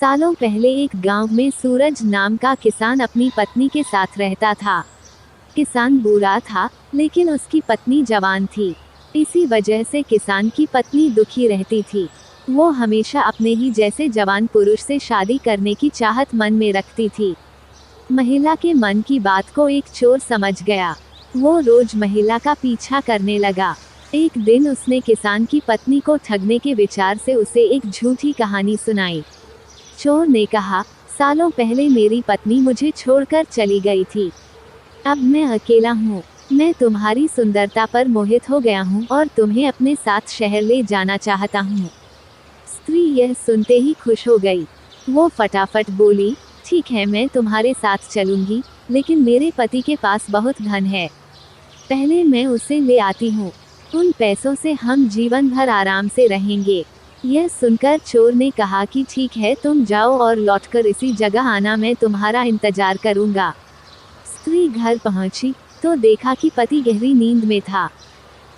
सालों पहले एक गांव में सूरज नाम का किसान अपनी पत्नी के साथ रहता था। किसान बूढ़ा था, लेकिन उसकी पत्नी जवान थी। इसी वजह से किसान की पत्नी दुखी रहती थी। वो हमेशा अपने ही जैसे जवान पुरुष से शादी करने की चाहत मन में रखती थी। महिला के मन की बात को एक चोर समझ गया। वो रोज महिला का पीछा करने लगा। एक दिन उसने किसान की पत्नी को ठगने के विचार से उसे एक झूठी कहानी सुनाई। चोर ने कहा, सालों पहले मेरी पत्नी मुझे छोड़कर चली गई थी। अब मैं अकेला हूँ। मैं तुम्हारी सुंदरता पर मोहित हो गया हूँ और तुम्हें अपने साथ शहर ले जाना चाहता हूँ। स्त्री यह सुनते ही खुश हो गई। वो फटाफट बोली, ठीक है, मैं तुम्हारे साथ चलूंगी, लेकिन मेरे पति के पास बहुत धन है। पहले मैं उसे ले आती हूँ। उन पैसों से हम जीवन भर आराम से रहेंगे। यह सुनकर चोर ने कहा कि ठीक है, तुम जाओ और लौटकर इसी जगह आना, मैं तुम्हारा इंतजार करूंगा। स्त्री घर पहुंची तो देखा कि पति गहरी नींद में था।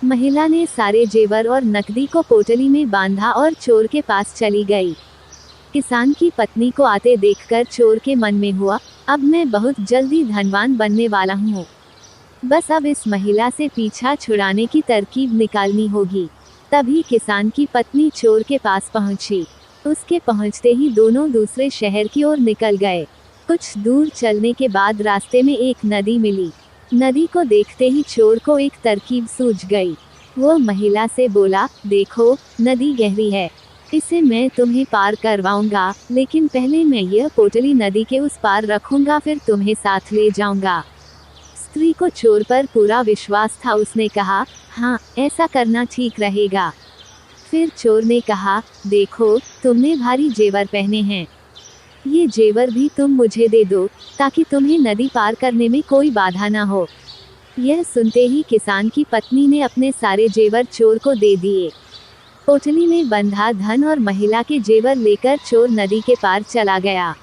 महिला ने सारे जेवर और नकदी को पोटली में बांधा और चोर के पास चली गई। किसान की पत्नी को आते देखकर चोर के मन में हुआ, अब मैं बहुत जल्दी धनवान बनने वाला हूँ। बस अब इस महिला से पीछा छुड़ाने की तरकीब निकालनी होगी। तभी किसान की पत्नी चोर के पास पहुंची। उसके पहुंचते ही दोनों दूसरे शहर की ओर निकल गए। कुछ दूर चलने के बाद रास्ते में एक नदी मिली। नदी को देखते ही चोर को एक तरकीब सूझ गई। वो महिला से बोला, देखो, नदी गहरी है, इसे मैं तुम्हें पार करवाऊंगा, लेकिन पहले मैं यह पोटली नदी के उस पार रखूंगा, फिर तुम्हें साथ ले जाऊंगा। स्त्री को चोर पर पूरा विश्वास था। उसने कहा, हाँ, ऐसा करना ठीक रहेगा। फिर चोर ने कहा, देखो, तुमने भारी जेवर पहने हैं, ये जेवर भी तुम मुझे दे दो, ताकि तुम्हें नदी पार करने में कोई बाधा ना हो। यह सुनते ही किसान की पत्नी ने अपने सारे जेवर चोर को दे दिए। पोटली में बंधा धन और महिला के जेवर लेकर चोर नदी के पार चला गया।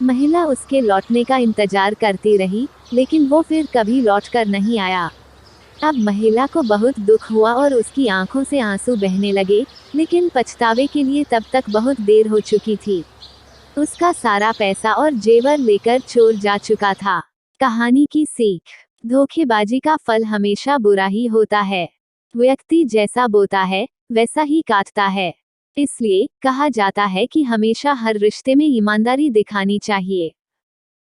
महिला उसके लौटने का इंतजार करती रही, लेकिन वो फिर कभी लौटकर नहीं आया। अब महिला को बहुत दुख हुआ और उसकी आंखों से आंसू बहने लगे, लेकिन पछतावे के लिए तब तक बहुत देर हो चुकी थी। उसका सारा पैसा और जेवर लेकर चोर जा चुका था। कहानी की सीख, धोखेबाजी का फल हमेशा बुरा ही होता है। व्यक्ति जैसा बोता है, वैसा ही काटता है। इसलिए कहा जाता है कि हमेशा हर रिश्ते में ईमानदारी दिखानी चाहिए।